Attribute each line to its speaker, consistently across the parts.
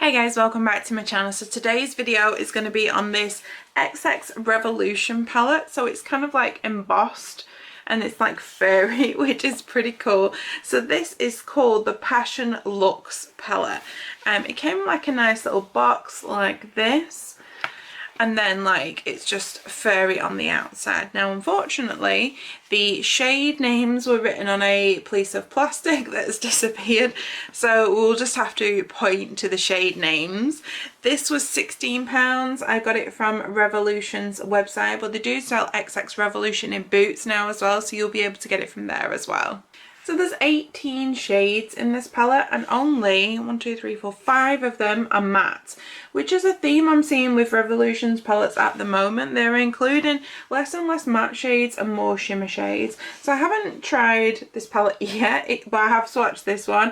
Speaker 1: Hey guys, welcome back to my channel. So today's video is going to be on this XXRevolution palette. So it's kind of like embossed and it's like furry, which is pretty cool. So this is called the Passion Luxe palette. It came in like a nice little box like this. And then like it's just furry on the outside. Now unfortunately the shade names were written on a piece of plastic that's disappeared, so we'll just have to point to the shade names. This was £16. I got it from Revolution's website, but they do sell XXRevolution in Boots now as well, so you'll be able to get it from there as well. So there's 18 shades in this palette and only 5 of them are matte, which is a theme I'm seeing with Revolution's palettes at the moment. They're including less and less matte shades and more shimmer shades. So I haven't tried this palette yet, but I have swatched this one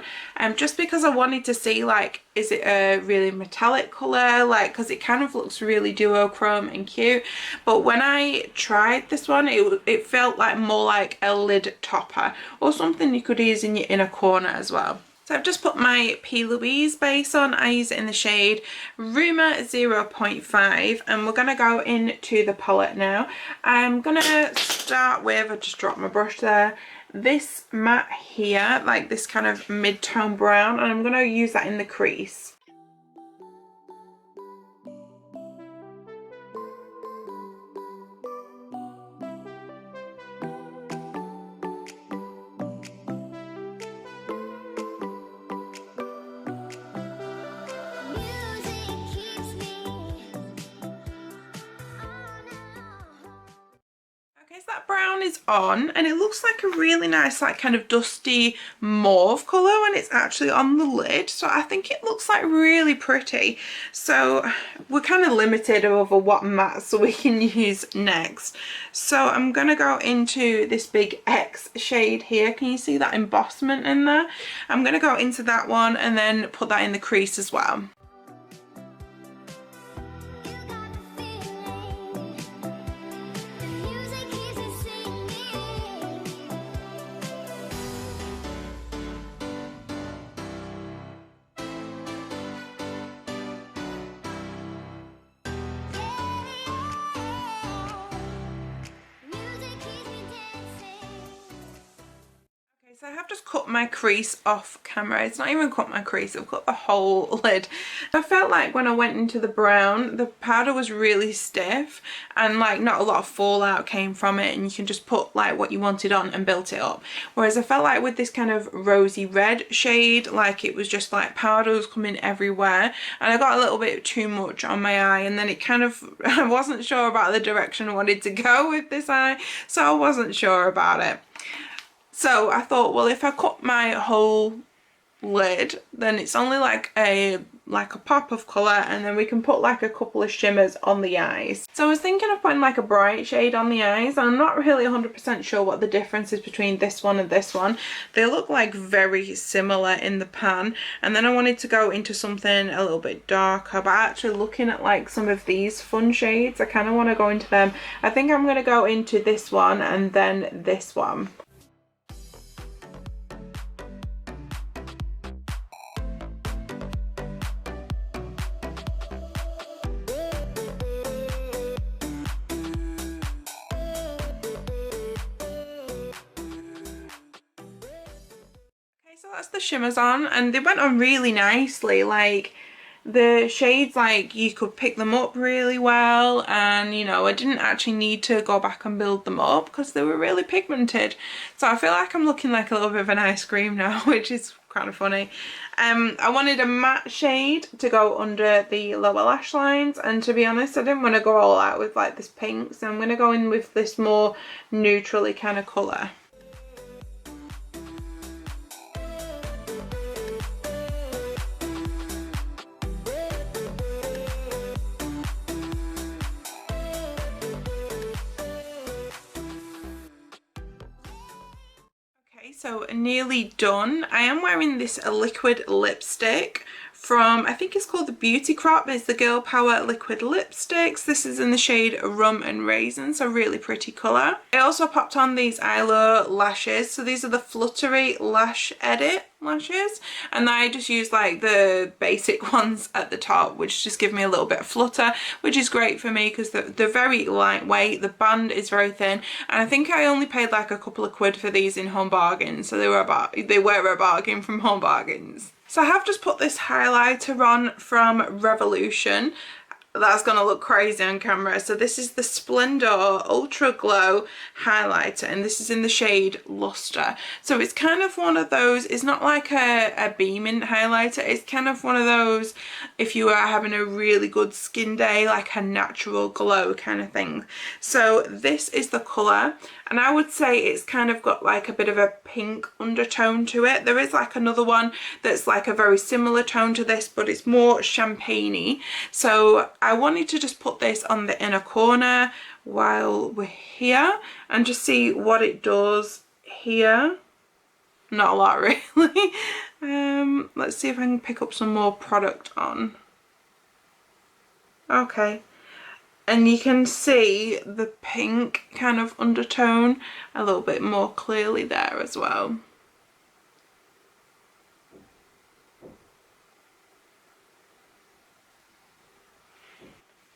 Speaker 1: just because I wanted to see, like, is it a really metallic colour, like, because it kind of looks really duochrome and cute. But when I tried this one, it felt like more like a lid topper or something you could use in your inner corner as well. So I've just put my P. Louise base on. I use it in the shade Rumour 0.5 and we're going to go into the palette now. I'm going to start with, I just dropped my brush there, this matte here, like this kind of mid-tone brown, and I'm going to use that in the crease. So that brown is on and it looks like a really nice, like, kind of dusty mauve colour when it's actually on the lid, so I think it looks like really pretty. So we're kind of limited over what mattes we can use next, so I'm gonna go into this big X shade here. Can you see that embossment in there? I'm gonna go into that one and then put that in the crease as well. So I have just cut my crease off camera. It's not even cut my crease, I've cut the whole lid. I felt like when I went into the brown, the powder was really stiff and like not a lot of fallout came from it, and you can just put like what you wanted on and built it up. Whereas I felt like with this kind of rosy red shade, like it was just like powder was coming everywhere and I got a little bit too much on my eye, and then it kind of, I wasn't sure about the direction I wanted to go with this eye, so I wasn't sure about it. So I thought, well, if I cut my whole lid, then it's only like a pop of colour, and then we can put like a couple of shimmers on the eyes. So I was thinking of putting like a bright shade on the eyes, and I'm not really 100% sure what the difference is between this one and this one. They look like very similar in the pan, and then I wanted to go into something a little bit darker, but actually looking at like some of these fun shades, I kind of want to go into them. I think I'm going to go into this one and then this one. So that's the shimmers on, and they went on really nicely. Like the shades, like you could pick them up really well, and you know, I didn't actually need to go back and build them up because they were really pigmented. So I feel like I'm looking like a little bit of an ice cream now, which is kind of funny. I wanted a matte shade to go under the lower lash lines, and to be honest, I didn't want to go all out with like this pink, so I'm going to go in with this more neutrally kind of colour. So nearly done. I am wearing this liquid lipstick from, I think it's called the Beauty Crop. It's the Girl Power liquid lipsticks. This is in the shade Rum and Raisin, so really pretty colour. I also popped on these Ilo lashes. So these are the Fluttery Lash Edit lashes, and I just use like the basic ones at the top, which just give me a little bit of flutter, which is great for me because they're very lightweight. The band is very thin, and I think I only paid like a couple of quid for these in Home Bargains, so they were a bargain from Home Bargains. So I have just put this highlighter on from Revolution. That's gonna look crazy on camera. So this is the Splendor Ultra Glow highlighter, and this is in the shade Luster. So it's kind of one of those, it's not like a beaming highlighter, it's kind of one of those if you are having a really good skin day, like a natural glow kind of thing. So this is the colour, and I would say it's kind of got like a bit of a pink undertone to it. There is like another one that's like a very similar tone to this, but it's more champagne-y. So I wanted to just put this on the inner corner while we're here and just see what it does here. Not a lot really. Let's see if I can pick up some more product on. Okay. And you can see the pink kind of undertone a little bit more clearly there as well.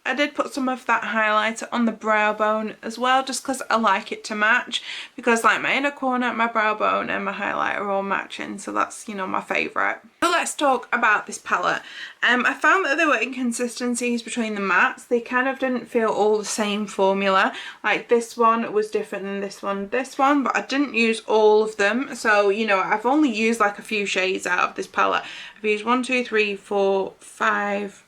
Speaker 1: I did put some of that highlighter on the brow bone as well, just because I like it to match, because like my inner corner, my brow bone and my highlighter are all matching, so that's, you know, my favourite. So let's talk about this palette. I found that there were inconsistencies between the mattes. They kind of didn't feel all the same formula. Like this one was different than this one, but I didn't use all of them. So, you know, I've only used like a few shades out of this palette. I've used 1, 2, 3, 4, 5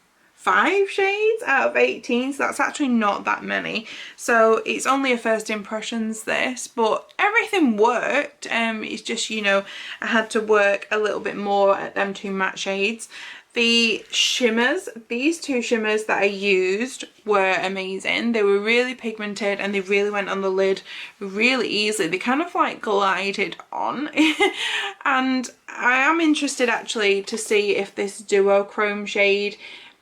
Speaker 1: shades out of 18, so that's actually not that many. So it's only a first impressions this, but everything worked. It's just, you know, I had to work a little bit more at them two matte shades. The shimmers, these two shimmers that I used were amazing. They were really pigmented and they really went on the lid really easily. They kind of like glided on. And I am interested actually to see if this duochrome shade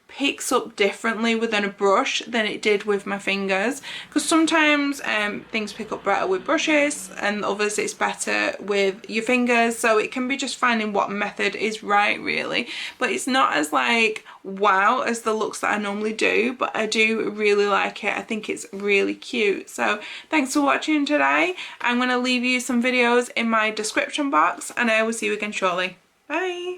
Speaker 1: picks up differently within a brush than it did with my fingers, because sometimes things pick up better with brushes and others it's better with your fingers. So it can be just finding what method is right really, but it's not as like wow as the looks that I normally do, but I do really like it. I think it's really cute. So thanks for watching today. I'm going to leave you some videos in my description box and I will see you again shortly. Bye.